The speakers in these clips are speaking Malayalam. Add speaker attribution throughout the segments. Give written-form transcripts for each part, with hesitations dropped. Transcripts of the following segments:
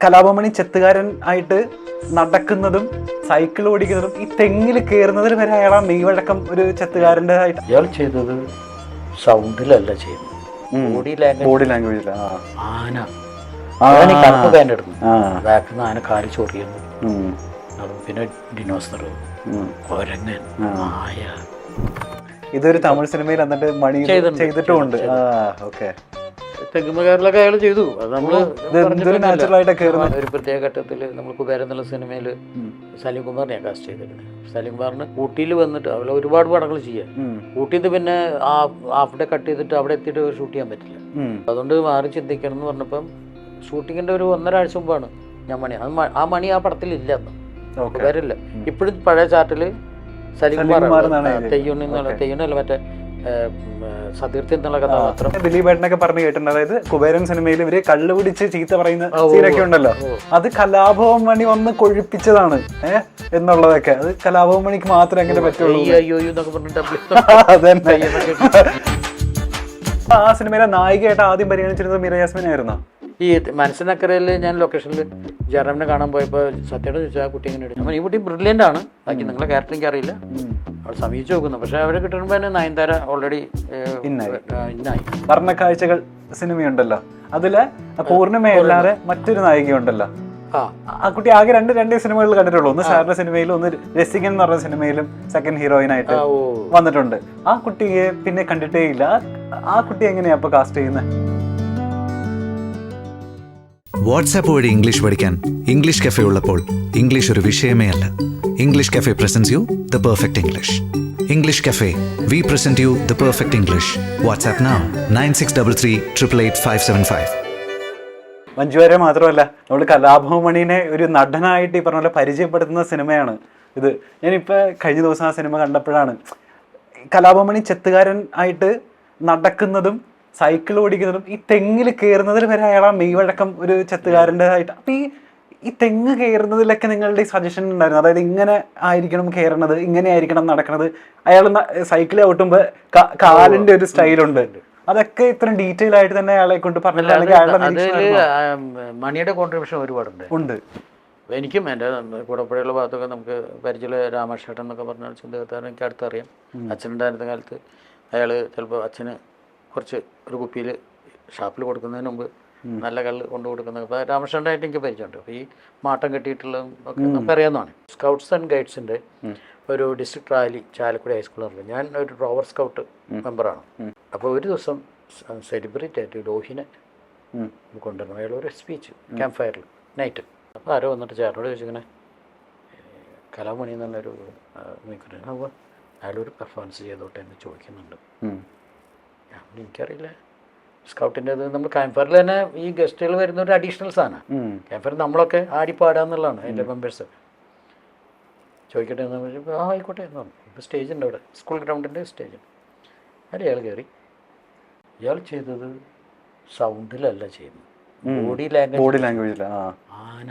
Speaker 1: കലാഭവമണി ചെത്തുകാരൻ ആയിട്ട് നടക്കുന്നതും സൈക്കിൾ ഓടിക്കുന്നതും ഈ തെങ്ങിൽ കയറുന്നതിന് വരെ അയാൾ ആ മെയ്വഴക്കം ഒരു ചെത്തുകാരൻ്റെ ആയിട്ട്
Speaker 2: ഇയാൾ ചെയ്തത് സൗണ്ടിലല്ല ചെയ്യുന്നത്,
Speaker 1: ബോഡി ലാംഗ്വേജിൽ.
Speaker 2: ആന അതാണ് ഈ കറുപ്പ് പാൻ്റ് ഇടുന്നത്, ബാക്കിൽ നിന്ന് ആന കാലി ചൊറിയുന്നു, പിന്നെ ഡിനോസർ, കൊരങ്ങൻ, നായ.
Speaker 1: ഇതൊരു തമിഴ് സിനിമയിൽ എന്നിട്ട് മണി ചെയ്തിട്ടുമുണ്ട്. ഓക്കെ,
Speaker 2: തെങ്ങുമകാരിലൊക്കെ അയാൾ ചെയ്തു. അത് നമ്മള്
Speaker 1: ഒരു
Speaker 2: പ്രത്യേക ഘട്ടത്തിൽ നമ്മൾ കുബേരൻ എന്നുള്ള സിനിമയിൽ സലീം കുമാറിനെയാണ് കാസ്റ്റ് ചെയ്തിരുന്നത്. സലീം കുമാറിന് ഊട്ടിയിൽ വന്നിട്ട് അവിടെ ഒരുപാട് പടങ്ങൾ ചെയ്യാം. ഊട്ടിയിൽ പിന്നെ ഹാഫ് ഡേ കട്ട് ചെയ്തിട്ട് അവിടെ എത്തിയിട്ട് ഷൂട്ട് ചെയ്യാൻ പറ്റില്ല. അതുകൊണ്ട് മാറി ചിന്തിക്കണം എന്ന് പറഞ്ഞപ്പം ഷൂട്ടിങ്ങിന്റെ ഒരു 1.5 ആഴ്ച മുമ്പാണ് ഞാൻ മണി ആ മണി ആ പടത്തിൽ ഇല്ല, കുബേരില്ല. ഇപ്പോഴും പഴയ ചാർട്ടില് സലീം കുമാർ തെയ്യുണ്ണല്ല മറ്റേ സതീർത്ഥി എന്നുള്ള കഥാപാത്രം
Speaker 1: ദിലീപേട്ടനൊക്കെ പറഞ്ഞു കേട്ടിട്ടുണ്ട്. അതായത് കുബേരൻ സിനിമയിൽ ഇവര് കള്ളു പിടിച്ച് ചീത്ത പറയുന്ന സീനൊക്കെ ഉണ്ടല്ലോ, അത് കലാഭവൻ മണി വന്ന് കൊഴിപ്പിച്ചതാണ് എന്നുള്ളതൊക്കെ. അത് കലാഭവൻ മണിക്ക് മാത്രമേ അങ്ങനെ പറ്റുള്ളൂ. ആ സിനിമയിലെ നായികയായിട്ട് ആദ്യം പരിഗണിച്ചിരുന്നത് മീര യാസ്മിൻ ആയിരുന്നോ?
Speaker 2: ഈ മനസ്സിനക്കരയിൽ ഞാൻ ലൊക്കേഷനിൽ ജയറാമിനെ കാണാൻ പോയപ്പോൾ സത്യയോട് ചോദിച്ചാൽ ആ കുട്ടി എങ്ങനെ എടുക്കും. ഈ കുട്ടി ബ്രില്യൻ്റ് ആണ്, ബാക്കി നിങ്ങളെ ക്യാരക്ടർ എനിക്ക് അറിയില്ല, അവൾ സമീപിച്ച് നോക്കുന്നു. പക്ഷെ അവരെ കിട്ടുമ്പോൾ തന്നെ നയൻതാര ഓൾറെഡി ഇന്നായി.
Speaker 1: വർണ്ണക്കാഴ്ചകൾ സിനിമയുണ്ടല്ലോ, അതില് പൂർണ്ണിമയല്ലാതെ മറ്റൊരു നായികയുണ്ടല്ലോ. ആ കുട്ടി ആകെ രണ്ട് സിനിമകളിൽ കണ്ടിട്ടുള്ളൂ. ഒന്ന് സാറിന്റെ സിനിമയിലും ഒന്ന് രസികൻ എന്ന് പറഞ്ഞ സിനിമയിലും സെക്കൻഡ് ഹീറോയിൻ ആയിട്ട് വന്നിട്ടുണ്ട്. ആ കുട്ടിയെ പിന്നെ കണ്ടിട്ടേ ഇല്ല. ആ കുട്ടി എങ്ങനെയാ അപ്പൊ കാസ്റ്റ് ചെയ്യുന്നത്?
Speaker 3: വാട്സാപ്പ് വഴി ഇംഗ്ലീഷ് പഠിക്കാൻ ഇംഗ്ലീഷ് കഫേ ഉള്ളപ്പോൾ ഇംഗ്ലീഷ് ഒരു വിഷയമേ അല്ല. English cafe presents you the perfect English. English cafe, we present you the perfect English. WhatsApp now 9633388575.
Speaker 1: Manju Warrier മാത്രമല്ല, നമ്മൾ കലാഭവൻ മണിനെ ഒരു നടനായിട്ട് ഈ പറഞ്ഞ പോലെ പരിചയപ്പെടുത്തുന്ന സിനിമയാണ് ഇത്. ഞാനിപ്പോൾ കഴിഞ്ഞ ദിവസം ആ സിനിമ കണ്ടപ്പോഴാണ് കലാഭവൻ മണി ചെത്തുകാരൻ ആയിട്ട് നടക്കുന്നതും സൈക്കിൾ ഓടിക്കുന്നതും ഈ തെങ്ങിൽ കയറുന്നതിൽ വരെ അയാൾ ആ മെയ്വഴക്കം ഒരു ചെത്തുകാരൻ്റെ ആയിട്ട്. അപ്പം ഈ തെങ്ങ് കയറുന്നതിലൊക്കെ നിങ്ങളുടെ സജഷൻ ഉണ്ടായിരുന്നു? അതായത് ഇങ്ങനെ ആയിരിക്കണം കയറണത്, ഇങ്ങനെ ആയിരിക്കണം നടക്കണത്. അയാൾ സൈക്കിൾ ചവിട്ടുമ്പോൾ കാലിൻ്റെ ഒരു സ്റ്റൈലുണ്ട്. അതൊക്കെ ഇത്രയും ഡീറ്റെയിൽ ആയിട്ട് തന്നെ അയാളെ കൊണ്ട് പറഞ്ഞില്ല.
Speaker 2: മണിയുടെ കോൺട്രിബ്യൂഷൻ ഒരുപാടുണ്ട്
Speaker 1: ഉണ്ട്.
Speaker 2: എനിക്കും എൻ്റെ കൂടപ്പുഴയുള്ള ഭാഗത്തൊക്കെ നമുക്ക് പരിചയമുള്ള രാമേഷേട്ടൻ എന്നൊക്കെ പറഞ്ഞാൽ ചിന്തകത്താരൻ എനിക്ക് അടുത്തറിയാം. അച്ഛനുണ്ടായിരുന്ന കാലത്ത് അയാൾ ചിലപ്പോൾ അച്ഛന് കുറച്ച് ഒരു കുപ്പിയിൽ ഷാപ്പിൽ കൊടുക്കുന്നതിന് മുമ്പ് നല്ല കല്ല് കൊണ്ടു കൊടുക്കുന്നത്. അപ്പോൾ രാമകൃഷ്ണനായിട്ട് എനിക്ക് പരിചയമുണ്ട്. അപ്പോൾ ഈ മാട്ടം കെട്ടിയിട്ടുള്ളതും ഒക്കെ നമുക്ക് അറിയാവുന്നതാണ്. സ്കൗട്ട്സ് ആൻഡ് ഗൈഡ്സിൻ്റെ ഒരു ഡിസ്ട്രിക്ട് റാലി ചാലക്കുടി ഹൈസ്കൂളിലുണ്ട്. ഞാൻ ഒരു റോവർ സ്കൗട്ട് മെമ്പറാണ്. അപ്പോൾ ഒരു ദിവസം സെലിബ്രിറ്റി ആയിട്ട് ലോഹിനെ കൊണ്ടുവരണം. അയാൾ ഒരു സ്പീച്ച് ക്യാമ്പ് ഫയറിൽ നൈറ്റ്. അപ്പോൾ ആരോ വന്നിട്ട് ചേട്ടനോട് ചോദിച്ചിങ്ങനെ കലാമണി എന്നുള്ളൊരു അപ്പോൾ അയാളൊരു പെർഫോമൻസ് ചെയ്തോട്ടെ എന്ന് ചോദിക്കുന്നുണ്ട്. എനിക്കറിയില്ല, സ്കൗട്ടിൻ്റെ അത് നമ്മൾ ക്യാമ്പ് ഫയറിൽ തന്നെ ഈ ഗസ്റ്റുകൾ വരുന്ന ഒരു അഡീഷണൽ സാധനം. ക്യാമ്പ് ഫയർ നമ്മളൊക്കെ ആടിപ്പാടാന്നുള്ളതാണ് എൻ്റെ മെമ്പേഴ്സ്. ചോദിക്കട്ടെ എന്ന് പറഞ്ഞപ്പോൾ ആയിക്കോട്ടെ എന്ന് പറഞ്ഞു. ഇപ്പോൾ സ്റ്റേജ് ഉണ്ട് അവിടെ, സ്കൂൾ ഗ്രൗണ്ടിൻ്റെ സ്റ്റേജ്. അതിൽ അയാൾ കയറി. ഇയാൾ ചെയ്തത് സൗണ്ടിലല്ല ചെയ്യുന്നത്, ബോഡി ലാംഗ്വേജിൽ. ആന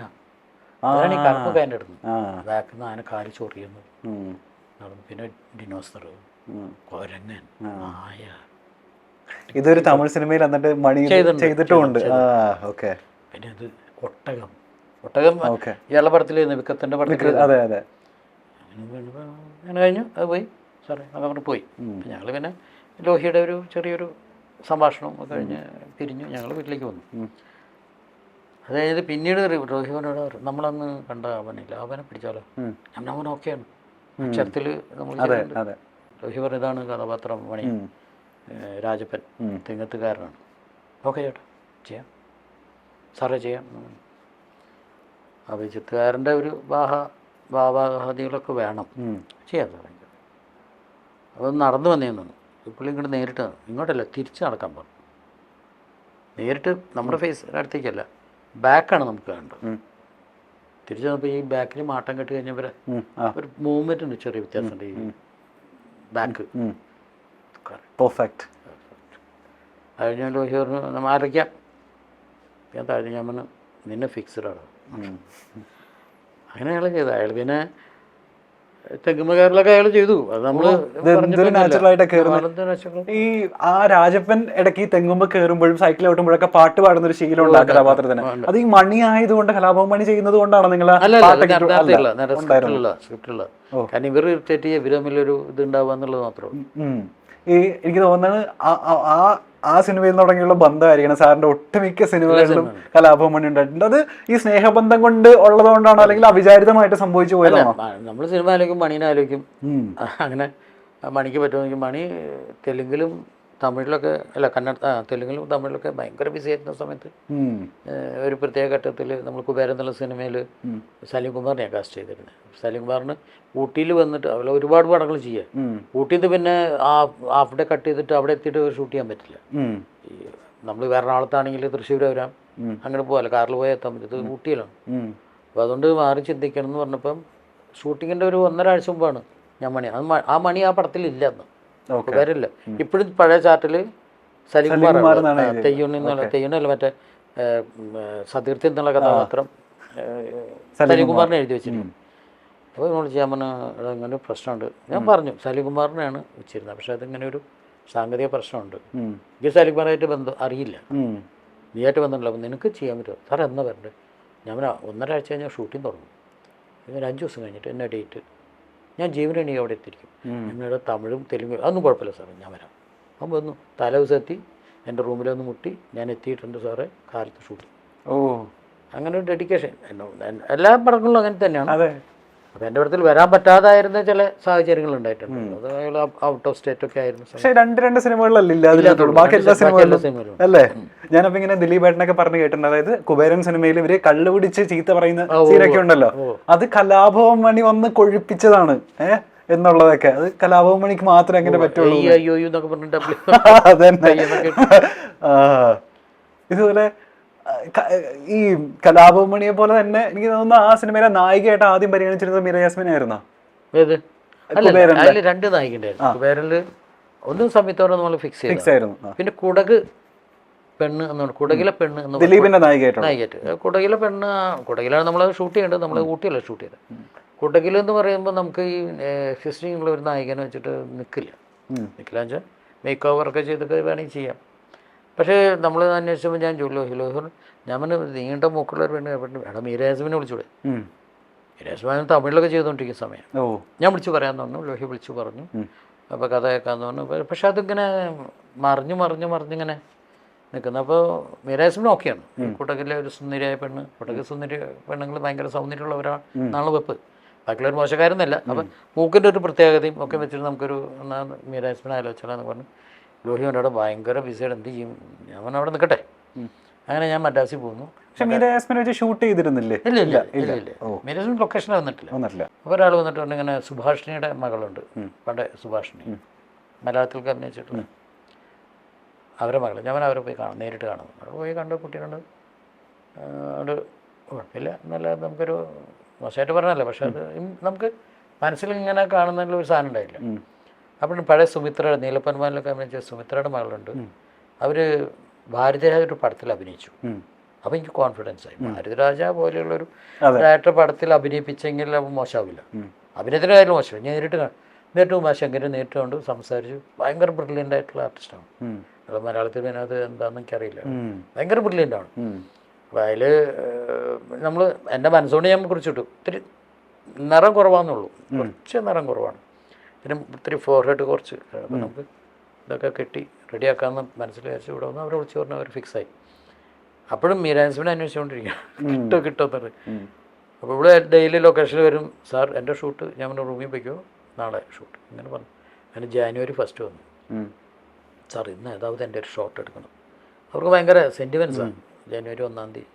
Speaker 2: അതാണ് ഈ കറുപ്പ് പാൻ്റ് ഇടുന്നത്, ബാക്കിൽ നിന്ന് ആന കാലി ചൊറിയുന്നു, പിന്നെ ഡിനോസർ, കൊരങ്ങൻ, നായ.
Speaker 1: ഇതൊരു തമിഴ് സിനിമയിൽ എന്നിട്ട് മണി ചെയ്തിട്ടുമുണ്ട്.
Speaker 2: പിന്നെ ഇത് ഒട്ടകം ഇയാളുടെ പടത്തിൽ വിക്കത്തിൻ്റെ പടത്തിൽ.
Speaker 1: അതെ അതെ.
Speaker 2: അങ്ങനെ കഴിഞ്ഞു, അത് പോയി സാറേ അങ്ങനെ പോയി. ഞങ്ങൾ പിന്നെ ലോഹിയുടെ ഒരു ചെറിയൊരു സംഭാഷണം ഒക്കെ കഴിഞ്ഞ് പിരിഞ്ഞു, ഞങ്ങൾ വീട്ടിലേക്ക് വന്നു. അത് കഴിഞ്ഞിട്ട് പിന്നീട് രോഹിവനോട് നമ്മളന്ന് കണ്ട അവനില്ല, അവനെ പിടിച്ചാലോ? ഞാൻ അവൻ ഓക്കെയാണ്. അക്ഷരത്തിൽ നമ്മൾ രോഹി പറഞ്ഞ ഇതാണ് കഥാപാത്രം, മണി രാജപ്പൻ തെങ്ങത്തുകാരനാണ്. ഓക്കെ ചേട്ടാ ചെയ്യാം സാറേ ചെയ്യാം. അഭിജിത്തുകാരൻ്റെ ഒരു ഭാവാദികളൊക്കെ വേണം ചെയ്യാൻ സാറേ. അതൊന്ന് നടന്നു വന്നേന്നു. ഇപ്പോഴും ഇങ്ങോട്ട് നേരിട്ട് ഇങ്ങോട്ടല്ല തിരിച്ച് നടക്കാൻ പറഞ്ഞു. നേരിട്ട് നമ്മുടെ ഫേസിൻ്റെ അടുത്തേക്കല്ല, ബാക്കാണ് നമുക്ക് വേണ്ടത്. തിരിച്ച് വന്നപ്പോൾ ഈ ബാക്കിൽ മാട്ടം കെട്ടി കഴിഞ്ഞവരെ ഒരു മൂവ്മെൻ്റ് ഉണ്ട്, ചെറിയ വ്യത്യാസമുണ്ട് ഈ ബാക്ക്.
Speaker 1: പെർഫെക്റ്റ്.
Speaker 2: അത് ഞാൻ ലോഹി പറഞ്ഞു നമ്മൾ ആരയ്ക്കാം. ഞാൻ താഴെ ഞാൻ പറഞ്ഞു നിന്നെ ഫിക്സഡാണ്. അങ്ങനെ അയാൾ ചെയ്ത. അയാൾ പിന്നെ തെങ്ങുമകാരിലൊക്കെ അയാൾ ചെയ്തു. അത് നമ്മള്
Speaker 1: എന്തൊരു നാച്ചുറൽ ആയിട്ട് കയറുന്നത്.
Speaker 2: വളരെ natural.
Speaker 1: ഈ ആ രാജപ്പൻ ഇടയ്ക്ക് ഈ തെങ്ങുമ്പോ കയറുമ്പോഴും സൈക്കിൾ ഓട്ടുമ്പോഴൊക്കെ പാട്ട് പാടുന്ന ഒരു ശീലം ഉണ്ട് ആ കഥാപാത്രത്തിന്. അത് ഈ മണി ആയതുകൊണ്ട്, കലാഭവൻ മണി ചെയ്യുന്നത് കൊണ്ടാണ് നിങ്ങൾ
Speaker 2: സ്ക്രിപ്റ്റുള്ള കാരണം ഇവർ തെറ്റ് ചെയ്യുക, ഇവർ തമ്മിലൊരു ഇത് ഉണ്ടാവുക എന്നുള്ളത് മാത്രമേ ഉള്ളൂ.
Speaker 1: ഈ എനിക്ക് തോന്നുന്നത് ആ സിനിമയിൽ തുടങ്ങിയുള്ള ബന്ധമായിരിക്കണം സാറിന്റെ ഒട്ടുമിക്ക സിനിമകളിലും കലാഭവൻ മണി ഉണ്ടായിട്ടുണ്ട്. അത് ഈ സ്നേഹബന്ധം കൊണ്ട് ഉള്ളതുകൊണ്ടാണോ അല്ലെങ്കിൽ അവിചാരിതമായിട്ട് സംഭവിച്ചു പോയതാണോ?
Speaker 2: നമ്മൾ സിനിമ ആലോചിക്കും, മണീനെ ആലോചിക്കും. അങ്ങനെ മണിക്ക് പറ്റുമെങ്കിൽ മണി തെലുങ്കിലും തമിഴിലൊക്കെ തെലുങ്കിലും തമിഴിലൊക്കെ ഭയങ്കര ബിസി ആയിരുന്ന സമയത്ത് ഒരു പ്രത്യേക ഘട്ടത്തിൽ നമ്മൾ കുബേരൻ എന്നുള്ള സിനിമയിൽ സലീം കുമാറിനെയാണ് കാസ്റ്റ് ചെയ്തിരുന്നത്. സലീം കുമാറിന് ഊട്ടിയിൽ വന്നിട്ട് അവിടെ ഒരുപാട് പടങ്ങൾ ചെയ്യാം. ഊട്ടിയിൽ നിന്ന് പിന്നെ അവിടെ കട്ട് ചെയ്തിട്ട് അവിടെ എത്തിയിട്ട് ഷൂട്ട് ചെയ്യാൻ പറ്റില്ല. നമ്മൾ എറണാകുളത്താണെങ്കിൽ തൃശ്ശൂർ വരാം, അങ്ങനെ പോകാമല്ലോ, കാറിൽ പോയാൽ എത്താൻ പറ്റും. ഇത് ഊട്ടിയിലാണ്. അപ്പോൾ അതുകൊണ്ട് മാറി ചിന്തിക്കണം എന്ന് പറഞ്ഞപ്പം ഷൂട്ടിങ്ങിൻ്റെ ഒരു 1.5 ആഴ്ച മുമ്പാണ് ഞാൻ മണി ആ മണി ആ പടത്തിലില്ല അന്ന്, കുബേരല്ല. ഇപ്പോഴും പഴയ ചാർട്ടിൽ സലീം കുമാർ തെയ്യുണ്ണല്ല മറ്റേ സതീർത്ഥി എന്നുള്ള കഥാപാത്രം സലീം കുമാറിനെ എഴുതി വെച്ചിട്ടുണ്ട്. അപ്പോൾ എന്നോട് ചെയ്യാൻ പറഞ്ഞ അങ്ങനെ ഒരു പ്രശ്നമുണ്ട്. ഞാൻ പറഞ്ഞു സലീം കുമാറിനെയാണ് വെച്ചിരുന്നത്, പക്ഷെ അതിങ്ങനെ ഒരു സാങ്കേതിക പ്രശ്നമുണ്ട്. എനിക്ക് സലീം കുമാറായിട്ട് ബന്ധം അറിയില്ല, നീയായിട്ട് ബന്ധമില്ല, അപ്പോൾ നിനക്ക് ചെയ്യാൻ പറ്റുമോ? സാർ എന്നാ വരണ്ടേ? ഞാൻ 1.5 ആഴ്ച കഴിഞ്ഞാൽ ഷൂട്ടിങ് തുടങ്ങും. പിന്നെ 5 ദിവസം കഴിഞ്ഞിട്ട് എന്നെ ഡേറ്റ് ഞാൻ ജീവനണി അവിടെ എത്തിയിരിക്കും. ഞങ്ങളുടെ തമിഴും തെലുങ്കും അതൊന്നും കുഴപ്പമില്ല സാറേ, ഞാൻ വരാം. അപ്പം വന്നു, തലേ ദിവസം എത്തി, എൻ്റെ റൂമിലൊന്ന് മുട്ടി, ഞാൻ എത്തിയിട്ടുണ്ട് സാറേ, കാലത്ത് ഷൂട്ടിങ്. അങ്ങനെ ഒരു ഡെഡിക്കേഷൻ എല്ലാ പടങ്ങളിലും അങ്ങനെ തന്നെയാണ്. അപ്പോൾ എൻ്റെ പടത്തിൽ വരാൻ പറ്റാതായിരുന്ന ചില സാഹചര്യങ്ങൾ ഉണ്ടായിട്ടുണ്ട്. അത് അയാൾ ഔട്ട് ഓഫ് സ്റ്റേറ്റ് ഒക്കെ ആയിരുന്നു.
Speaker 1: പക്ഷേ 2 സിനിമകളിലല്ലേ ബാക്കി എല്ലാ സിനിമകളിലും അല്ലേ? ഞാനപ്പോൾ ഇങ്ങനെ ദിലീപ് ഏട്ടനൊക്കെ പറഞ്ഞു കേട്ടിട്ടുണ്ട്. അതായത് കുബേരൻ സിനിമയിൽ ഇവര് കള്ളു പിടിച്ച് ചീത്ത പറയുന്ന സീനൊക്കെ ഉണ്ടല്ലോ, അത് കലാഭവൻ മണി വന്ന് കൊഴിപ്പിച്ചതാണ് എന്നുള്ളതൊക്കെ. അത് കലാഭവൻ മണിക്ക് മാത്രമേ അങ്ങനെ പറ്റുള്ളൂ. അതന്നെ. ഇതുപോലെ ഈ കലാഭവൻ മണിയെ പോലെ തന്നെ എനിക്ക് തോന്നുന്നു ആ സിനിമയിലെ നായികയായിട്ട് ആദ്യം പരിഗണിച്ചിരുന്നത് മീര ജാസ്മിൻ ആയിരുന്നോ?
Speaker 2: അതിൽ 2 നായികണ്ടായിരുന്നു. കുബേരനില് ഒന്നും സംയുക്തോടെ നമ്മൾ ഫിക്സ് ആയിരുന്നു. പിന്നെ കുടക് പെണ്ണ് എന്നാണ്, കുടകിലെ പെണ്ണ് എന്ന്
Speaker 1: ദിലീപിന്റെ നായികയായിട്ട്.
Speaker 2: കുടകിലെ പെണ്ണ്, കുടകിലാണ് നമ്മൾ ഷൂട്ട് ചെയ്യേണ്ടത്, നമ്മൾ ഊട്ടിയല്ല ഷൂട്ട് ചെയ്തത്. കുടകിലെന്ന് പറയുമ്പോൾ നമുക്ക് ഈ എക്സിസ്റ്റിംഗ് ഉള്ള ഒരു നായികനെ വെച്ചിട്ട് നിൽക്കില്ല വെച്ചാൽ മേക്ക് ഓവറൊക്കെ ചെയ്തിട്ട് വേണമെങ്കിൽ ചെയ്യാം. പക്ഷേ നമ്മൾ അന്വേഷിച്ചപ്പോൾ ഞാൻ ലോഹിലോഹർ ഞാൻ നീണ്ട മൂക്കുള്ള ഒരു പെണ്ണ് വേണം, മീര ജാസ്മിനെ വിളിച്ചൂടെ? മീര ജാസ്മിൻ തമിഴിലൊക്കെ ചെയ്തുകൊണ്ടിരിക്കുന്ന സമയം ഞാൻ വിളിച്ചു പറയാമെന്ന് പറഞ്ഞു. ലോഹി വിളിച്ചു പറഞ്ഞു, അപ്പോൾ കഥ കേൾക്കാമെന്ന് പറഞ്ഞു. പക്ഷെ അതിങ്ങനെ മറിഞ്ഞിങ്ങനെ നിൽക്കുന്നത്. അപ്പോൾ മീര ജാസ്മിൻ ഓക്കെയാണ്. കുടകിലെ ഒരു സുന്ദരിയായ പെണ്ണ്, കുടക് സുന്ദരി പെണ്ണുങ്ങൾ ഭയങ്കര സൗന്ദര്യമുള്ളവരാണെന്നാണ് വെപ്പ്. ബാക്കിയുള്ളവർ മോശക്കാരെന്നല്ല. അപ്പം മൂക്കിൻ്റെ ഒരു പ്രത്യേകതയും ഒക്കെ വെച്ചിട്ട് നമുക്കൊരു മീര ജാസ്മിനെ ആലോചിച്ചാലെന്ന് പറഞ്ഞു. ലോഹി അവിടെ ഭയങ്കര ബിസിയായിട്ട് എന്ത് ചെയ്യും, ഞാൻ അവിടെ നിൽക്കട്ടെ. അങ്ങനെ ഞാൻ മദ്രാസിൽ പോകുന്നു.
Speaker 1: പക്ഷെ മീര ജാസ്മിനെ വെച്ച് ഷൂട്ട് ചെയ്തിരുന്നില്ലേ?
Speaker 2: ഇല്ല മീര ജാസ്മിൻ ലൊക്കേഷനിൽ വന്നിട്ടില്ല. അപ്പോൾ ഒരാൾ വന്നിട്ട് പറഞ്ഞു ഇങ്ങനെ സുഭാഷിണിയുടെ മകളുണ്ട്, പണ്ട് സുഭാഷിണി മലയാളത്തിൽ അഭിനയിച്ചിട്ടുള്ള അവരെ മകൾ, ഞാൻ അവരെ പോയി നേരിട്ട് കാണുന്നു. അവിടെ പോയി കണ്ട് കുട്ടി കണ്ട് അവിടെ കുഴപ്പമില്ല, നല്ല നമുക്കൊരു മോശമായിട്ട് പറഞ്ഞല്ല, പക്ഷെ അത് നമുക്ക് മനസ്സിൽ ഇങ്ങനെ കാണുന്നതിൽ ഒരു സാധനം ഉണ്ടായില്ല. അപ്പോൾ പഴയ സുമിത്രയുടെ നീലപ്പന്മാരിലൊക്കെ അഭിനയിച്ച സുമിത്രയുടെ മകളുണ്ട്, അവർ ഭാരതരാജ ഒരു പടത്തിൽ അഭിനയിച്ചു. അപ്പോൾ എനിക്ക് കോൺഫിഡൻസ് ആയി, ഭാരതരാജ പോലെയുള്ളൊരു ഡയറക്ടർ പടത്തിൽ അഭിനയിപ്പിച്ചെങ്കിൽ അത് മോശമാവില്ല, അഭിനയത്തിനായാലും മോശമില്ല. ഞാൻ നേരിട്ട് ഉമാശങ്കരെ നേരിട്ട് കൊണ്ട് സംസാരിച്ചു. ഭയങ്കര ബ്രില്യൻ്റ് ആയിട്ടുള്ള ആർട്ടിസ്റ്റാണ്. അത് മലയാളത്തിൽ പിന്നെ അത് എന്താണെന്ന് എനിക്കറിയില്ല, ഭയങ്കര ബ്രില്യൻ്റ് ആണ്. അപ്പോൾ അതിൽ നമ്മൾ എൻ്റെ മനസ്സുകൊണ്ട് ഞാൻ കുറിച്ചിട്ടു, ഇത്തിരി നിറം കുറവാണെന്നുള്ളൂ, കുറച്ച് നിറം കുറവാണ്, പിന്നെ ഇത്തിരി ഫോർഹെഡ് കുറച്ച്. അപ്പോൾ നമുക്ക് ഇതൊക്കെ കെട്ടി റെഡിയാക്കാമെന്ന് മനസ്സിൽ വിചാരിച്ചു. ഇവിടെ വന്ന് അവരെ വിളിച്ച് പറഞ്ഞാൽ അവർ ഫിക്സായി. അപ്പോഴും മീര ജാസ്മിനെ അന്വേഷിച്ചുകൊണ്ടിരിക്കുക, കിട്ടുമെന്നത്. അപ്പോൾ ഇവിടെ ഡെയിലി ലൊക്കേഷനിൽ വരും, സാർ എൻ്റെ ഷൂട്ട്, ഞാൻ എൻ്റെ റൂമിൽ പോയിക്കോ, നാളെ ഷൂട്ട് ഇങ്ങനെ പറഞ്ഞു. അതിന് ജാനുവരി 1 വന്നു, സാർ ഇന്ന് ഏതാവത് എൻ്റെ ഒരു ഷോട്ട് എടുക്കണം. അവർക്ക് ഭയങ്കര സെൻറ്റിമെൻസാണ്. ജനുവരി 1-ാം തീയതി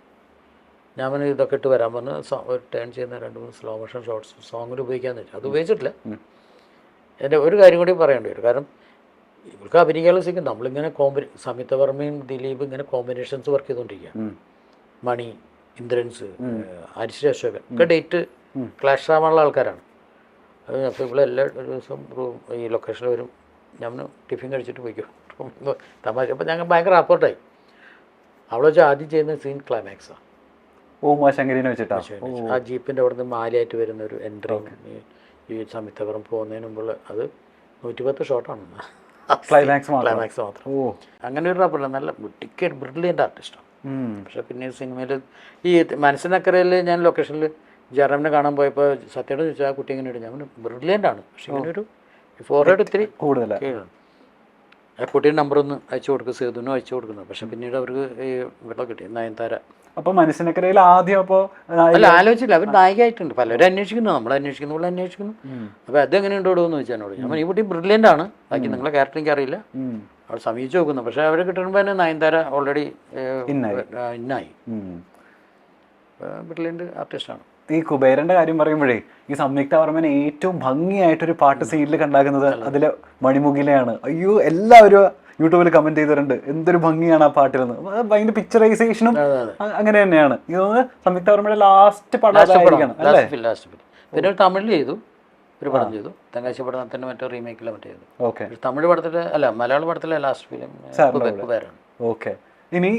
Speaker 2: ഞാൻ ഇതൊക്കെ ഇട്ട് വരാൻ പറഞ്ഞ് ഒരു ടേൺ ചെയ്യുന്ന 2-3 സ്ലോ മോഷൻ ഷോട്ട്സ് സോങ്ങിൽ ഉപയോഗിക്കാമെന്ന് വെച്ചാൽ അത് ഉപയോഗിച്ചിട്ടില്ല. എൻ്റെ ഒരു കാര്യം കൂടി പറയേണ്ടി വരും, കാരണം ഇവർക്ക് അഭിനയിക്കാനുള്ള സിക്കും നമ്മളിങ്ങനെ സംയുക്ത വർമ്മയും ദിലീപ് ഇങ്ങനെ കോമ്പിനേഷൻസ് വർക്ക് ചെയ്തുകൊണ്ടിരിക്കുക. മണി, ഇന്ദ്രൻസ്, ഹരിശ്രീ അശോകൻ ഒക്കെ ഡേറ്റ് ക്ലാഷ് ആവാനുള്ള ആൾക്കാരാണ്. അത് അപ്പോൾ ഇവിടെ എല്ലാ ദിവസവും ഈ ലൊക്കേഷനിൽ വരും, ഞാൻ ടിഫിൻ കഴിച്ചിട്ട് പോയിക്കോ തമാശ. അപ്പോൾ ഞങ്ങൾ ഭയങ്കര അപ്പോർട്ടായി. അവളെ വെച്ചാൽ ആദ്യം ചെയ്യുന്ന സീൻ ക്ലൈമാക്സാണ്.
Speaker 1: ഉമാശങ്കരീനെ വെച്ചിട്ടാണ്
Speaker 2: ആ ജീപ്പിൻ്റെ അവിടെ നിന്ന് മാലയായിട്ട് വരുന്ന ഒരു എൻട്രി ഈ സംയുക്തപുരം പോകുന്നതിന് മുമ്പുള്ള അത് 110 ഷോട്ടാണ്.
Speaker 1: ക്ലൈമാക്സ്
Speaker 2: ക്ലൈമാക്സ് മാത്രം. അങ്ങനെ ഒരു റബ്ബറില്ല, നല്ല ടിക്കറ്റ് ബ്രില്യൻ്റ് ആർട്ടിസ്റ്റാണ്. പക്ഷെ പിന്നെ സിനിമയിൽ ഈ മനസ്സിനക്കരയിൽ ഞാൻ ലൊക്കേഷനിൽ ജയറാമിനെ കാണാൻ പോയപ്പോൾ സത്യയോട് ചോദിച്ചാൽ ആ കുട്ടി എങ്ങനെ ഇടും, ഞാൻ ബ്രില്യൻ്റ് ആണ്, പക്ഷെ ഇങ്ങനെ ഒരു ഫോർവേഡ് ഇത്തിരി
Speaker 1: കൂടുതലാണ്.
Speaker 2: ആ കുട്ടിയുടെ നമ്പറൊന്ന് അയച്ചു കൊടുക്കും, സേതുവിനും അയച്ചു കൊടുക്കുന്നത്. പക്ഷെ പിന്നീട് അവർക്ക് ഈ ഇവിടെ കിട്ടി നയൻതാര.
Speaker 1: അപ്പൊ മനസ്സിനക്കരയിൽ ആദ്യം അപ്പൊ
Speaker 2: അല്ല ആലോചിച്ചില്ല, അവർ നായികയായിട്ടുണ്ട്, പലരും അന്വേഷിക്കുന്നു, നമ്മൾ അന്വേഷിക്കുന്ന പോലെ അന്വേഷിക്കുന്നു. അപ്പോൾ അതെങ്ങനെ ഉണ്ടോ എന്ന് ചോദിച്ചാൽ എന്നോട്, ഞാൻ ഈ കുട്ടി ബ്രില്യൻ്റ് ആണ്, ബാക്കി നിങ്ങളെ ക്യാരക്ടർ എനിക്ക് അറിയില്ല, അവിടെ സമീപിച്ച് നോക്കുന്നു. പക്ഷെ അവർ കിട്ടുമ്പോൾ തന്നെ നയൻതാര ഓൾറെഡി ഇന്നായി. ബ്രില്യൻ്റ് ആർട്ടിസ്റ്റാണ്.
Speaker 1: ഈ കുബേരന്റെ കാര്യം പറയുമ്പോഴേ ഈ സംയുക്ത വർമ്മനെ ഏറ്റവും ഭംഗിയായിട്ടൊരു പാട്ട് സീനിൽ കണ്ടാക്കുന്നത് അതിലെ മണിമുകിലയാണ്. അയ്യോ, എല്ലാവരും യൂട്യൂബിൽ കമന്റ് ചെയ്തിട്ടുണ്ട് എന്തൊരു ഭംഗിയാണ് ആ പാട്ടിലെന്ന്. ഭയങ്കര പിക്ചറൈസേഷനും അങ്ങനെ തന്നെയാണ്. ഇത് സംയുക്ത വർമ്മയുടെ ലാസ്റ്റ് പടമായിരിക്കണം അല്ലേ?
Speaker 2: പിന്നെ ഒരു തമിഴിൽ ചെയ്തു, ഒരു പടം ചെയ്തു, തെങ്കാശി പടത്തിന്റെ മറ്റേ റീമേക്കിൽ മറ്റേ ചെയ്തു.
Speaker 1: ഓക്കെ.
Speaker 2: തമിഴ് പടത്തിലെ അല്ല മലയാള പടത്തിലെ ലാസ്റ്റ് ഫിലിം കുബേരാണ്.
Speaker 1: ഓക്കെ. ഇനി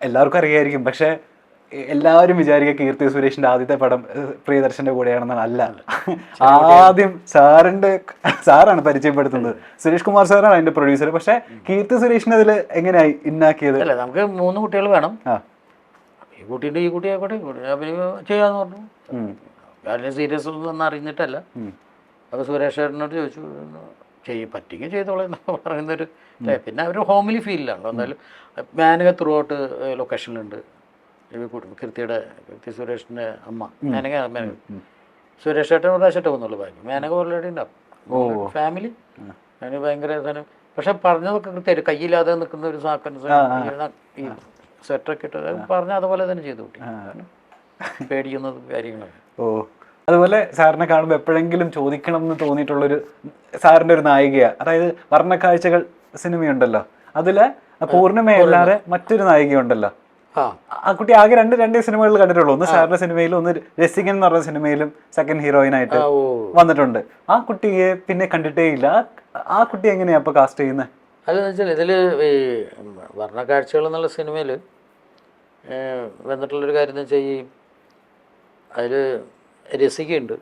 Speaker 1: എല്ലാവർക്കും അറിയായിരിക്കും, പക്ഷെ എല്ലാവരും വിചാരിക്കുക കീർത്തി സുരേഷിന്റെ ആദ്യത്തെ പടം പ്രിയദർശന്റെ കൂടെയാണെന്നാണ്. അല്ല, ആദ്യം സാറാണ് പരിചയപ്പെടുത്തുന്നത്. സുരേഷ് കുമാർ സാറാണ് അതിന്റെ പ്രൊഡ്യൂസർ. പക്ഷെ കീർത്തി സുരേഷിനെ അതിൽ എങ്ങനെയായി ഇന്നാക്കിയത്?
Speaker 2: അല്ല, നമുക്ക് 3 കുട്ടികൾ വേണം, ഈ കുട്ടീൻ്റെ ഈ കുട്ടി ആയിക്കോട്ടെ ചെയ്യാന്ന് പറഞ്ഞു. അതിന് സീരിയസ് ഒന്നും അറിഞ്ഞിട്ടല്ല. അപ്പോൾ സുരേഷ് ചേട്ടനോട് ചോദിച്ചു, പറ്റിയെങ്കിൽ ചെയ്തോളെ എന്ന് പറയുന്നൊരു. പിന്നെ അവർ ഹോംലി ഫീലിലാണല്ലോ. എന്തായാലും മാനക ത്രൂ ഔട്ട് ലൊക്കേഷനിലുണ്ട്. കീർത്തി സുരേഷിൻ്റെ അമ്മ മേനക, സുരേഷ് ചേട്ടൻ ഒരു പ്രാവശ്യം പോകുന്നുള്ളൂ, ബാക്കി മേനക ഓൾറെഡി ഉണ്ടാവും. ഫാമിലി അതിന് ഭയങ്കര സാധനം. പക്ഷെ പറഞ്ഞതൊക്കെ കൃത്യമായിട്ട് കയ്യില്ലാതെ നിൽക്കുന്ന ഒരു സാക്കൻസ് ഈ സ്വെറ്ററൊക്കെ ഇട്ട് പറഞ്ഞ അതുപോലെ തന്നെ ചെയ്തു കൂട്ടി, പേടിക്കുന്നത് കാര്യങ്ങളൊക്കെ.
Speaker 1: അതുപോലെ സാറിനെ കാണുമ്പോൾ എപ്പോഴെങ്കിലും ചോദിക്കണം എന്ന് തോന്നിയിട്ടുള്ളൊരു സാറിൻ്റെ ഒരു നായികയാ, അതായത് വർണ്ണക്കാഴ്ചകൾ സിനിമയുണ്ടല്ലോ, അതില് പൂർണ്ണിമയല്ലാതെ മറ്റൊരു നായികയുണ്ടല്ലോ. ആ കുട്ടി ആകെ രണ്ട് സിനിമകളിൽ കണ്ടിട്ടുള്ളൂ. ഒന്ന് സാറിന്റെ സിനിമയിലും ഒന്ന് രസികൻ എന്ന് പറഞ്ഞ സിനിമയിലും സെക്കൻഡ് ഹീറോയിനായിട്ട് വന്നിട്ടുണ്ട്. ആ കുട്ടിയെ പിന്നെ കണ്ടിട്ടേ ഇല്ല. ആ കുട്ടി എങ്ങനെയാ അപ്പൊ കാസ്റ്റ് ചെയ്യുന്നത്?
Speaker 2: അതെന്ന് വെച്ചാൽ ഇതില് ഈ വർണ്ണക്കാഴ്ചകൾ എന്നുള്ള സിനിമയിൽ വന്നിട്ടുള്ളൊരു കാര്യം എന്ന് വെച്ചാൽ ഈ അതിൽ രസികയുണ്ട്.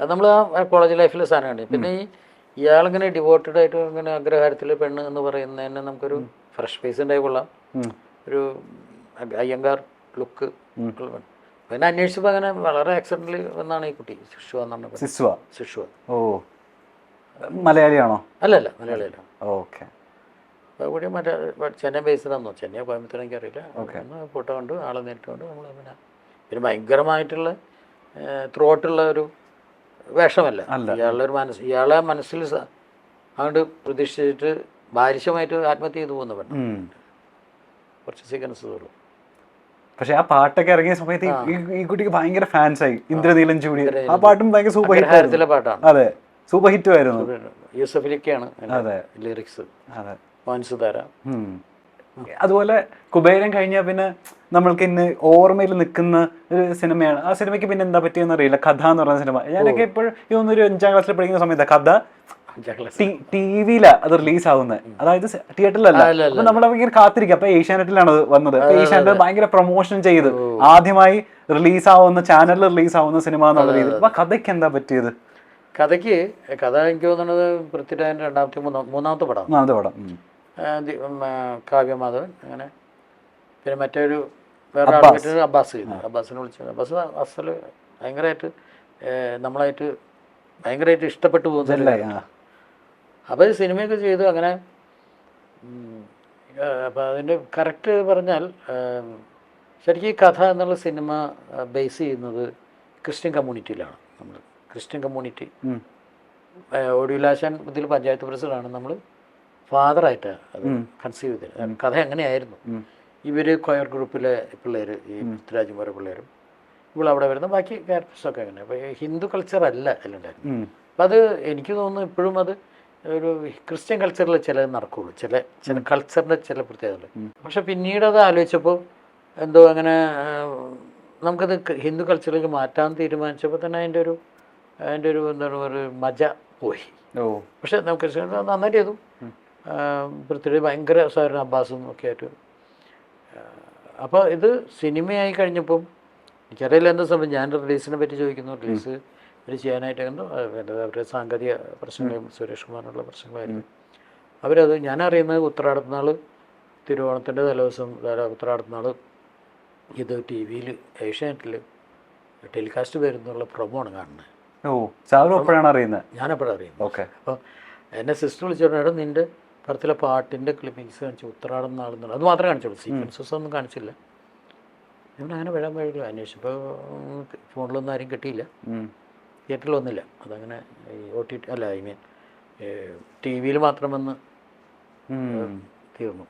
Speaker 2: അത് നമ്മൾ ആ കോളേജ് ലൈഫിലെ സാധനമാണ്. പിന്നെ ഇയാളിങ്ങനെ ഡിവോട്ടഡ് ആയിട്ട് ഇങ്ങനെ അഗ്രഹാരത്തിലെ പെണ്ണ് എന്ന് പറയുന്നതിന് നമുക്കൊരു ഫ്രഷ് ഫേസ് ഉണ്ടായി കൊള്ളാം, ഒരു അയ്യങ്കാർ ലുക്ക്. പിന്നെ അന്വേഷിച്ചപ്പോൾ അങ്ങനെ വളരെ ആക്സിഡന്റിൽ വന്നാണ് ഈ കുട്ടി ശിശുവ എന്നാണ്. ശിശുവ.
Speaker 1: ഓ, മലയാളിയാണോ?
Speaker 2: അല്ലല്ല, മലയാളിയല്ല.
Speaker 1: ഓക്കെ.
Speaker 2: കൂടി മറ്റേ ചെന്നൈ ബേസ്ഡാന്നോ, ചെന്നൈ കോയമ്പത്തൂർ എനിക്കറിയില്ല. ഫോട്ടോ കണ്ടു, ആളെ നേരിട്ട് കണ്ടു. നമ്മൾ പിന്നെ ഭയങ്കരമായിട്ടുള്ള ത്രൂ ഔട്ടുള്ള ഒരു വേഷമല്ല. ഇയാളെ മനസ്സിൽ അങ്ങോട്ട് പ്രതീക്ഷിച്ചിട്ട് ബാരിശമായിട്ട് ആത്മഹത്യ ചെയ്തു പോകുന്ന പെണ്ണ്. കുറച്ച് സീക്വൻസ് ഉള്ളൂ.
Speaker 1: പക്ഷെ ആ പാട്ടൊക്കെ ഇറങ്ങിയ സമയത്ത് ഈ കുട്ടിക്ക് ഭയങ്കര ഫാൻസായി. ഇന്ദ്രനീലം ചൂടി ആ പാട്ടും ഭയങ്കര സൂപ്പർ ഹിറ്റ് പാട്ടാണ്. അതെ, സൂപ്പർ ഹിറ്റ് ആയിരുന്നു.
Speaker 2: യൂസഫലിക്കാണ് ലിറിക്സ്.
Speaker 1: അതെ,
Speaker 2: മോൻസുധാര.
Speaker 1: അതുപോലെ കുബേരൻ കഴിഞ്ഞാൽ പിന്നെ നമ്മൾക്ക് ഇന്ന് ഓർമ്മയിൽ നിൽക്കുന്ന ഒരു സിനിമയാണ്. ആ സിനിമയ്ക്ക് പിന്നെ എന്താ പറ്റിയെന്ന് അറിയില്ല, കഥ എന്ന് പറയുന്ന സിനിമ. ഞാനൊക്കെ ഇപ്പോഴും ഇതൊന്നൊരു 5ാം ക്ലാസ്സിൽ പഠിക്കുന്ന സമയത്ത് കഥ ടിവിയിലാ അത് റിലീസ് ആവുന്നത്, അതായത് തിയേറ്ററിലല്ല. അപ്പൊ നമ്മൾ ഭയങ്കര കാത്തിരിക്കുക. അപ്പൊ ഏഷ്യാനെറ്റിലാണ് അത് വന്നത്. അപ്പൊ ഏഷ്യാനെറ്റ് ഭയങ്കര പ്രൊമോഷൻ ചെയ്ത് ആദ്യമായി റിലീസ് ആവുന്ന ചാനലിൽ റിലീസ് ആവുന്ന സിനിമ എന്നുള്ള രീതിയിൽ. അപ്പൊ കഥയ്ക്ക് എന്താ പറ്റിയത്?
Speaker 2: കഥ എനിക്ക് തോന്നുന്നത് പൃഥ്വിരാജിന്റെ മൂന്നാമത്തെ പടം. കാവ്യമാധവൻ, അങ്ങനെ പിന്നെ മറ്റൊരു വേറെ ആൾക്കാർ അബ്ബാസിനെ വിളിച്ചു. അബ്ബാസ് അസല് ഭയങ്കരമായിട്ട് നമ്മളായിട്ട് ഭയങ്കരമായിട്ട് ഇഷ്ടപ്പെട്ടു പോകുന്നില്ല. അപ്പോൾ സിനിമയൊക്കെ ചെയ്തു അങ്ങനെ. അപ്പോൾ അതിൻ്റെ കറക്റ്റ് പറഞ്ഞാൽ ശരിക്കും ഈ കഥ എന്നുള്ള സിനിമ ബേസ് ചെയ്യുന്നത് ക്രിസ്ത്യൻ കമ്മ്യൂണിറ്റിയിലാണ്. നമ്മൾ ക്രിസ്ത്യൻ കമ്മ്യൂണിറ്റി ഒടുവിലാശാൻ ഇതിൽ പഞ്ചായത്ത് പ്രസിഡന്റാണ്. നമ്മൾ ഫാദറായിട്ട് അത് കൺസീവ് ചെയ്തത്. കഥ എങ്ങനെയായിരുന്നു, ഇവർ കൊയർ ഗ്രൂപ്പിലെ പിള്ളേർ, ഈ പൃഥ്വിരാജും ഓരോ പിള്ളേരും, ഇവിടെ വരുന്ന ബാക്കി ക്യാരക്ടേഴ്സൊക്കെ അങ്ങനെ. അപ്പോൾ ഹിന്ദു കൾച്ചർ അല്ല അതിലുണ്ടായിരുന്നു. അപ്പം അത് എനിക്ക് തോന്നുന്നു ഇപ്പോഴും അത് ഒരു ക്രിസ്ത്യൻ കൾച്ചറിൽ ചിലത് നടക്കുകയുള്ളൂ, ചില കൾച്ചറിൻ്റെ ചില പ്രത്യേകതകൾ. പക്ഷെ പിന്നീട് അത് ആലോചിച്ചപ്പോൾ എന്തോ അങ്ങനെ നമുക്കത് ഹിന്ദു കൾച്ചറിലേക്ക് മാറ്റാൻ തീരുമാനിച്ചപ്പോൾ തന്നെ അതിൻ്റെ ഒരു എന്താണ് ഒരു മജ പോയി. പക്ഷെ നമുക്ക് നന്നായിട്ട് ചെയ്തു. പൃഥ്വിരാജ് ഭയങ്കര സാറിന് അബ്ബാസും ഒക്കെ ആയിട്ട്. അപ്പോൾ ഇത് സിനിമയായി കഴിഞ്ഞപ്പം എനിക്കറിയില്ല എന്താ സംഭവം. ഞാൻ റിലീസിനെ പറ്റി ചോദിക്കുന്നു. റിലീസ് ഇത് ചെയ്യാനായിട്ട് കണ്ടു അവരുടെ സാങ്കേതിക പ്രശ്നങ്ങളും സുരേഷ് കുമാറിനുള്ള പ്രശ്നങ്ങളായിരുന്നു. അവരത് ഞാനറിയുന്നത് ഉത്രാടത്തിനാൾ തിരുവോണത്തിൻ്റെ തലേദിവസം ഉത്രാടത്തിനാൾ ഇത് ടി വിയിൽ ഏഷ്യാനെറ്റിൽ ടെലികാസ്റ്റ് വരുന്നുള്ള പ്രൊമോണ് കാണുന്നത്.
Speaker 1: ഓ സാറും എപ്പോഴാണ് അറിയുന്നത്?
Speaker 2: ഞാനെപ്പോഴാണ് അറിയുന്നത്.
Speaker 1: ഓക്കെ.
Speaker 2: അപ്പോൾ എന്നെ സിസ്റ്റർ വിളിച്ചിട്ടുണ്ടായിരുന്നു, നിൻ്റെ പടത്തിലെ പാട്ടിൻ്റെ ക്ലിപ്പിങ്സ് കാണിച്ചു, ഉത്രാടം നാളെന്നുള്ള അത് മാത്രമേ കാണിച്ചുള്ളൂ, സീക്വൻസസ് ഒന്നും കാണിച്ചില്ല. ഞാൻ അങ്ങനെ വരാൻ വഴിയില്ല, അന്വേഷിച്ചപ്പോൾ ഫോണിലൊന്നും ആരും കിട്ടിയില്ല, തിയേറ്ററിൽ വന്നില്ല. അതങ്ങനെ OTT അല്ല ഐ മീൻ ടി വിയിൽ മാത്രം വന്ന് തീർന്നു.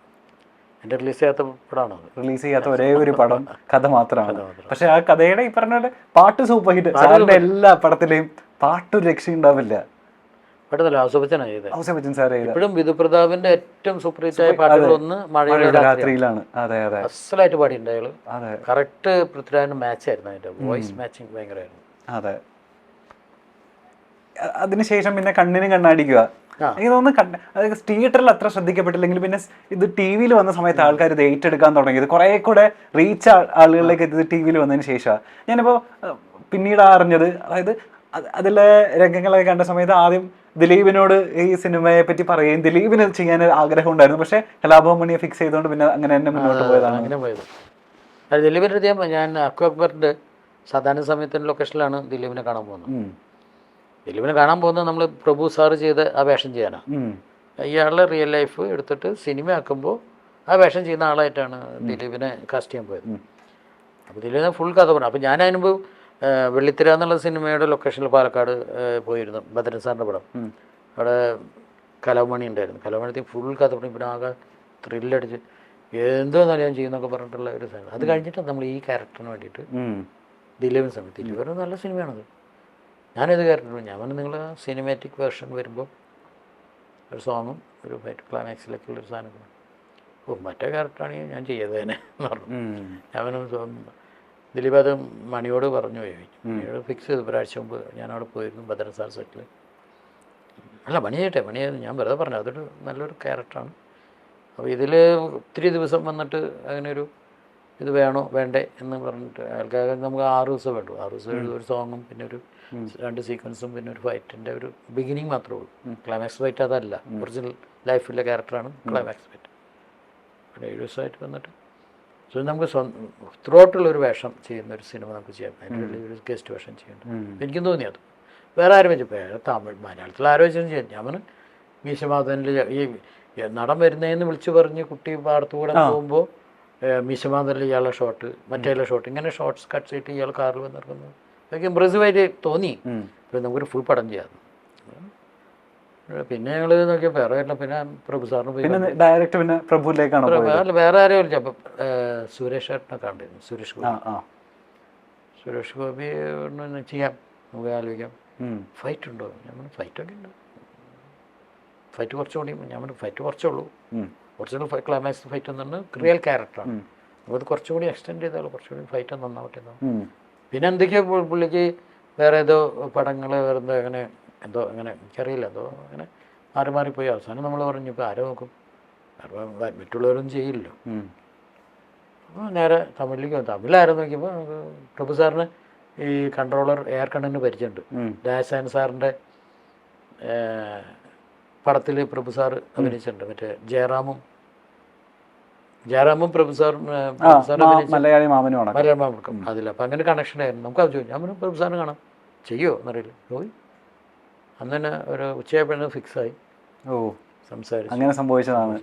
Speaker 2: എൻ്റെ റിലീസ് ചെയ്യാത്ത പടമാണോ അത്?
Speaker 1: റിലീസ് ചെയ്യാത്ത ഒരേ ഒരു പടം കഥ മാത്രമാണ്. പക്ഷെ ആ കഥയുടെ ഈ പറഞ്ഞ പോലെ പാട്ട് സൂപ്പർ ഹിറ്റ്. സാറിന്റെ എല്ലാ പടത്തിലെയും പാട്ടൊരു രക്ഷയുണ്ടാവില്ല.
Speaker 2: പെട്ടെന്നല്ല ഔസേപ്പച്ചനാണ് ചെയ്തത്.
Speaker 1: ഔസേപ്പച്ചൻ സാർ
Speaker 2: ഇപ്പോഴും വിധുപ്രതാപിന്റെ ഏറ്റവും സൂപ്പർ ഹിറ്റായ പാട്ടുകളൊന്ന് മഴയുടെ
Speaker 1: രാത്രിയിലാണ്. അതെ അതെ,
Speaker 2: അസലായിട്ട് പാടിയിട്ടുണ്ട് അയാള്.
Speaker 1: അതെ,
Speaker 2: കറക്റ്റ് പൃഥ്വിരാജിന്റെ മാച്ച് ആയിരുന്നു, അതിന്റെ വോയിസ് മാച്ചിങ് ഭയങ്കരമായിരുന്നു.
Speaker 1: അതെ. അതിനുശേഷം പിന്നെ കണ്ണിന് കണ്ണാടിക്കുക. എനിക്ക് തോന്നുന്നു അതായത് തിയേറ്ററിൽ അത്ര ശ്രദ്ധിക്കപ്പെട്ടില്ലെങ്കിൽ പിന്നെ ഇത് ടി വിയിൽ വന്ന സമയത്ത് ആൾക്കാർ ഇത് ഏറ്റെടുക്കാൻ തുടങ്ങിയത്, കുറെ കൂടെ റീച്ച് ആളുകളിലേക്ക് ഇത് ടി വിയിൽ വന്നതിന് ശേഷമാണ്. ഞാനിപ്പോൾ പിന്നീട് അറിഞ്ഞത്, അതായത് അതിലെ രംഗങ്ങളൊക്കെ കണ്ട സമയത്ത് ആദ്യം ദിലീപിനോട് ഈ സിനിമയെ പറ്റി പറയുകയും ദിലീപിന് ചെയ്യാൻ ആഗ്രഹം ഉണ്ടായിരുന്നു. പക്ഷേ കലാഭവൻ മണിയെ ഫിക്സ് ചെയ്തുകൊണ്ട് പിന്നെ അങ്ങനെ തന്നെ മുന്നോട്ട് പോയതാണ്.
Speaker 2: അങ്ങനെ പോയത് അത് ദിലീപിൻ്റെ അടുത്ത് ഞാൻ അക്കു അക്ബറിൻ്റെ സാധാരണ സമയത്തിൻ്റെ ലൊക്കേഷനിലാണ് ദിലീപിനെ കാണാൻ പോകുന്നത്. ദിലീപിനെ കാണാൻ പോകുന്നത് നമ്മൾ പ്രഭു സാറ് ചെയ്ത ആ വേഷം ചെയ്യാനാണ്. ഇയാളുടെ റിയൽ ലൈഫ് എടുത്തിട്ട് സിനിമ ആക്കുമ്പോൾ ആ വേഷം ചെയ്യുന്ന ആളായിട്ടാണ് ദിലീപിനെ കാസ്റ്റ് ചെയ്യാൻ പോയത്. അപ്പോൾ ദിലീപിനെ ഫുൾ കഥ പറഞ്ഞു. അപ്പോൾ ഞാൻ അതിനുമ്പോൾ വെള്ളിത്തിര എന്നുള്ള സിനിമയുടെ ലൊക്കേഷനിൽ പാലക്കാട് പോയിരുന്നു, ഭദ്രൻ സാറിൻ്റെ പടം. അവിടെ കലാമണി ഉണ്ടായിരുന്നു. കലാമണി ഫുൾ കഥ പറഞ്ഞു. പിന്നെ ആകെ ത്രില്ലടിച്ച് എന്തോന്നാലും ഞാൻ ചെയ്യുന്നൊക്കെ പറഞ്ഞിട്ടുള്ള ഒരു സാധനം. അത് കഴിഞ്ഞിട്ട് നമ്മൾ ഈ ക്യാരക്ടറിന് വേണ്ടിയിട്ട് ദിലീപിന് സമയത്ത് ദിലീപ് നല്ല സിനിമയാണത്. ഞാനത് ക്യാരക്ടർ ഞാൻ പറഞ്ഞു, നിങ്ങൾ സിനിമാറ്റിക് വേർഷൻ വരുമ്പോൾ ഒരു സോങ്ങും ഒരു ഫൈറ്റ് ക്ലൈമാക്സിലേക്കുള്ളൊരു സാധനം. ഓ മറ്റേ ക്യാരക്ടറാണെങ്കിൽ ഞാൻ ചെയ്തേനെ എന്ന് പറഞ്ഞു. ഞാൻ ദിലീപ് അത് മണിയോട് പറഞ്ഞു പോയി. മണിയോട് ഫിക്സ് ചെയ്ത് ഒരാഴ്ച മുമ്പ് ഞാൻ അവിടെ പോയിരുന്നു ഭദ്രൻ സാർ സെറ്റിൽ. അല്ല മണി ചെയ്യട്ടെ, മണി ഞാൻ വെറുതെ പറഞ്ഞു, അതൊരു നല്ലൊരു ക്യാരക്ടറാണ്. അപ്പോൾ ഇതിൽ ഒത്തിരി ദിവസം വന്നിട്ട് അങ്ങനെയൊരു ഇത് വേണോ വേണ്ടേ എന്ന് പറഞ്ഞിട്ട് ആൾക്കാർ നമുക്ക് 6 ദിവസം വേണ്ടു. 6 ദിവസം ഒരു സോങ്ങും പിന്നെ ഒരു 2 സീക്വൻസും പിന്നെ ഒരു ഫൈറ്റിൻ്റെ ഒരു ബിഗിനിങ് മാത്രമേ ഉള്ളൂ. ക്ലൈമാക്സ് ഫൈറ്റ് അതല്ല, ഒറിജിനൽ ലൈഫിലെ ക്യാരക്ടറാണ് ക്ലൈമാക്സ് ഫൈറ്റ്. പിന്നെ 7 ദിവസമായിട്ട് വന്നിട്ട് സോ നമുക്ക് ത്രൂഔട്ടുള്ളൊരു വേഷം ചെയ്യുന്ന ഒരു സിനിമ നമുക്ക് ചെയ്യാം. അതിൻ്റെ ഒരു ഗസ്റ്റ് വേഷം ചെയ്യേണ്ടത് എനിക്കും തോന്നി. അത് വേറെ ആരും വെച്ചപ്പോൾ തമിഴ് മലയാളത്തിൽ ആരോ വെച്ചും ചെയ്യാം. ഞാൻ പറഞ്ഞു മീശമാധവനിൽ ഈ നടൻ വരുന്നതെന്ന് വിളിച്ച് പറഞ്ഞ് കുട്ടി പാടത്തുകൂടെ പോകുമ്പോൾ മീശമാധവനിൽ ഇയാളുടെ ഷോട്ട്, മറ്റേ ഷോട്ട്, ഇങ്ങനെ ഷോർട്ട്സ് കട്ട് ചെയ്തിട്ട് ഇയാൾ കാറിൽ വന്നിറങ്ങുന്നത് അതൊക്കെ ഇമ്പ്രസീവായിട്ട് തോന്നി. അപ്പോൾ നമുക്കൊരു ഫുൾ പടം ചെയ്യാം. പിന്നെ ഞങ്ങൾ നോക്കിയാൽ വേറെ വരില്ല. പിന്നെ പ്രഭു സാറിന് പോയി
Speaker 1: ഡയറക്റ്റ് പിന്നെ പ്രഭുവിലേക്കാണ്
Speaker 2: അല്ല വേറെ ആരെയും വിളിച്ചു. അപ്പം സുരേഷ് ഏട്ടനെ കണ്ടിരുന്നു, സുരേഷ് ഗോപി. സുരേഷ് ഗോപി ചെയ്യാം, നമുക്ക് ആലോചിക്കാം. ഫൈറ്റ് ഉണ്ടോ? ഞാൻ പറഞ്ഞു ഫൈറ്റൊക്കെ ഉണ്ട്. ഫൈറ്റ് കുറച്ചുകൂടി ഞാൻ പറഞ്ഞു ഫൈറ്റ് കുറച്ചേ ഉള്ളൂ. ഒറിജിനൽ ക്ലൈമാക്സ് ഫൈറ്റ് എന്നുണ്ട് റിയൽ ക്യാരക്ടറാണ്. നമുക്കത് കുറച്ചുകൂടി എക്സ്റ്റെൻഡ് ചെയ്താൽ കുറച്ചുകൂടി ഫൈറ്റ് നന്നാവട്ടെ. പിന്നെ എന്തൊക്കെയോ പുള്ളിക്ക് വേറെ ഏതോ പടങ്ങൾ വേറെ എന്തോ അങ്ങനെ എന്തോ അങ്ങനെ എനിക്കറിയില്ല, എന്തോ അങ്ങനെ മാറി മാറിപ്പോയി. അവസാനം നമ്മൾ പറഞ്ഞു ഇപ്പോൾ ആരോ നോക്കും, കാരണം മറ്റുള്ളവരൊന്നും ചെയ്യില്ലല്ലോ. അപ്പോൾ നേരെ തമിഴിലേക്ക് വന്നു. തമിഴിലാരും നോക്കിയപ്പോൾ പ്രഭു സാറിന് ഈ കൺട്രോളർ എയർ കണ്ടന്റ് പരിചയമുണ്ട്. രാജസാൻ സാറിൻ്റെ പടത്തിൽ പ്രഭു സാർ അഭിനയിച്ചിട്ടുണ്ട്. മറ്റേ ജയറാമും പ്രഭു
Speaker 1: മലയാളി മാമനും
Speaker 2: അതില്ല. അപ്പം അങ്ങനെ കണക്ഷൻ ആയിരുന്നു. നമുക്ക് അത് ചോദിച്ചു. ഞാൻ പറഞ്ഞു പ്രഭു സാറിന് കാണാം, ചെയ്യുമോ എന്നറിയില്ല. പോയി അന്ന് തന്നെ ഒരു ഉച്ചയായപ്പോഴാണ് ഫിക്സായി. സംസാരിച്ചു.
Speaker 1: അങ്ങനെ സംഭവിച്ചതാണ്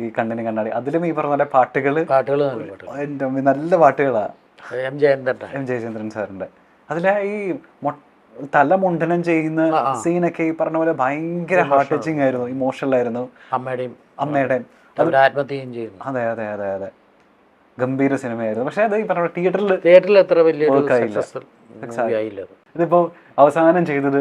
Speaker 1: ഈ കണ്ണിന് കണ്ണാടി. അതിലും ഈ പറഞ്ഞ പോലെ പാട്ടുകൾ നല്ല പാട്ടുകളാണ്.
Speaker 2: എം ജയചന്ദ്രൻ
Speaker 1: സാറിൻ്റെ അതിലെ ഈ തല മുണ്ടനം ചെയ്യുന്ന സീനൊക്കെ ഈ പറഞ്ഞ പോലെ ഭയങ്കര ഹാർട്ട് ടച്ചിങ് ആയിരുന്നു, ഇമോഷണൽ ആയിരുന്നു. അമ്മയുടെയും
Speaker 2: ആത്മഹത്യയും ചെയ്യുന്നു.
Speaker 1: അതെ അതെ അതെ അതെ, ഗംഭീര സിനിമയായിരുന്നു. പക്ഷെ അത് ഈ പറഞ്ഞ
Speaker 2: തിയേറ്ററിൽ എത്ര വലിയ
Speaker 1: ഇതിപ്പോ അവസാനം ചെയ്തത്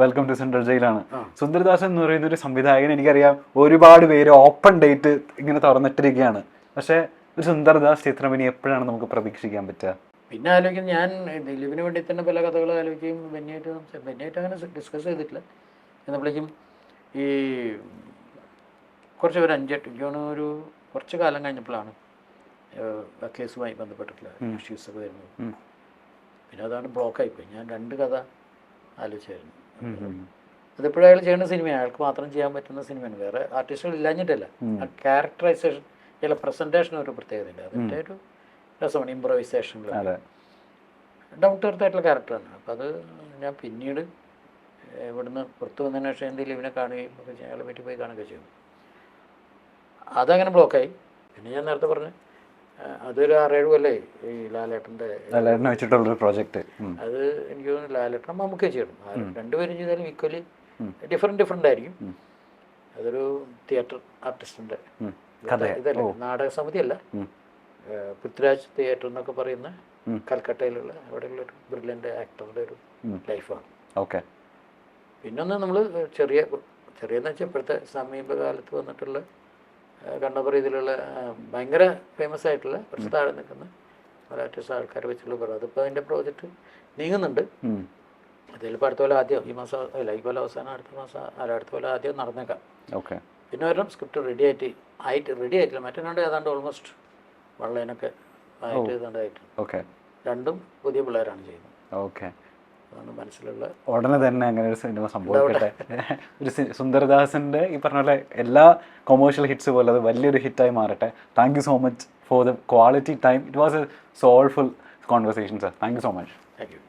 Speaker 1: വെൽക്കം ടു സെൻട്രൽ ജയിലാണ്. സുന്ദർദാസൻ എന്ന് പറയുന്ന ഒരു സംവിധായകൻ, എനിക്കറിയാം ഒരുപാട് പേര് ഓപ്പൺ ഡേറ്റ് ഇങ്ങനെ തുറന്നിട്ടിരിക്കുകയാണ്. പക്ഷെ ഒരു സുന്ദർദാസ് ചിത്രം ഇനി എപ്പോഴാണ് നമുക്ക് പ്രതീക്ഷിക്കാൻ പറ്റുക?
Speaker 2: പിന്നെ ആലോചിക്കും, ഞാൻ ദിലീപിന് വേണ്ടി തന്നെ പല കഥകളും ആലോചിക്കുകയും ബെന്നിയായിട്ട് അങ്ങനെ ഡിസ്കസ് ചെയ്തിട്ടില്ല. എന്നപ്പോഴേക്കും ഈ കുറച്ച് ഒരു 5-8 ഒരു കുറച്ച് കാലം കഴിഞ്ഞപ്പോഴാണ് കേസുമായി ബന്ധപ്പെട്ടിട്ടുള്ള ഇഷ്യൂസൊക്കെ വരുന്നത്. പിന്നെ അതാണ് ബ്ലോക്കായിപ്പോയി. ഞാൻ 2 കഥ ആലോചിച്ചായിരുന്നു. അതെപ്പോഴും അയാൾ ചെയ്യുന്ന സിനിമയാണ്, അയാൾക്ക് മാത്രം ചെയ്യാൻ പറ്റുന്ന സിനിമയാണ്, വേറെ ആർട്ടിസ്റ്റുകൾ ഇല്ലാഞ്ഞിട്ടല്ല. ആ ക്യാരക്ടറൈസേഷൻ, ചില പ്രസൻറ്റേഷൻ ഒരു പ്രത്യേകതയുണ്ട്, അതിൻ്റെ ഒരു രസമാണ്. ഇമ്പ്രവൈസേഷനിൽ ഡൗൺ ടു എർത്ത് ആയിട്ടുള്ള ക്യാരക്ടറാണ്. അപ്പോൾ അത് ഞാൻ പിന്നീട് ഇവിടുന്ന് പുറത്ത് വന്നതിന് ശേഷം എന്തെങ്കിലും ഇവനെ കാണുകയും ഒക്കെ ചെയ്യാൻ അയാളെ പറ്റി പോയി കാണുകയൊക്കെ ചെയ്തു. അതങ്ങനെ ബ്ലോക്കായി. പിന്നെ ഞാൻ നേരത്തെ പറഞ്ഞു അതൊരു 6-7 കൊല്ലേ ഈ ലാലേട്ടൻ്റെ
Speaker 1: വെച്ചിട്ടുള്ളൊരു പ്രോജക്റ്റ്.
Speaker 2: അത് എനിക്ക് തോന്നുന്നു ലാലേട്ടൻ നമുക്ക് ചെയ്യണം, രണ്ടുപേരും ചെയ്താലും ഈക്വലി ഡിഫറെൻ്റ് ആയിരിക്കും. അതൊരു തിയേറ്റർ ആർട്ടിസ്റ്റിൻ്റെ ഇതല്ല, നാടക സമിതിയല്ല, പൃഥ്വിരാജ് തിയേറ്റർ എന്നൊക്കെ പറയുന്ന കൽക്കട്ടയിലുള്ള അവിടെയുള്ളൊരു ബ്രില്യൻ്റ് ആക്ടറുടെ ഒരു ലൈഫാണ്.
Speaker 1: ഓക്കെ.
Speaker 2: പിന്നൊന്ന് നമ്മൾ ചെറിയെന്ന് വെച്ചാൽ ഇപ്പോഴത്തെ സമീപകാലത്ത് വന്നിട്ടുള്ള കണ്ടംപററി ഇതിലുള്ള ഭയങ്കര ഫേമസ് ആയിട്ടുള്ള കുറച്ച് താഴെ നിൽക്കുന്ന ആർട്ടിസ്റ്റ് ആൾക്കാരെ വെച്ചുള്ള പടം, അതിപ്പോൾ അതിൻ്റെ പ്രോജക്റ്റ് നീങ്ങുന്നുണ്ട്. അതിലിപ്പോൾ അടുത്ത പോലെ ആദ്യം ഈ മാസം അല്ല, ഈ പോലെ അവസാനം അടുത്ത പോലെ ആദ്യം നടന്നേക്കാം.
Speaker 1: ഓക്കെ.
Speaker 2: പിന്നെ ഒരെണ്ണം സ്ക്രിപ്റ്റ് റെഡി ആയിട്ടില്ല, മറ്റേ രണ്ട് ഏതാണ്ട് ഓൾമോസ്റ്റ് വള്ളേനൊക്കെ ആയിട്ട് ഏതാണ്ടായിട്ട്.
Speaker 1: ഓക്കെ.
Speaker 2: രണ്ടും പുതിയ പിള്ളേരാണ് ചെയ്യുന്നത്.
Speaker 1: ഓക്കെ.
Speaker 2: അതാണ് മനസ്സിലുള്ള.
Speaker 1: ഉടനെ തന്നെ അങ്ങനെ ഒരു സിനിമ സംഭവിക്കട്ടെ. ഒരു സുന്ദർദാസിൻ്റെ ഈ പറഞ്ഞ പോലെ എല്ലാ കൊമേഴ്ഷ്യൽ ഹിറ്റ്സ് പോലെ അത് വലിയൊരു ഹിറ്റായി മാറട്ടെ. Thank you so much for the quality time. It was A soulful conversation sir. Thank you so much.
Speaker 2: Thank you.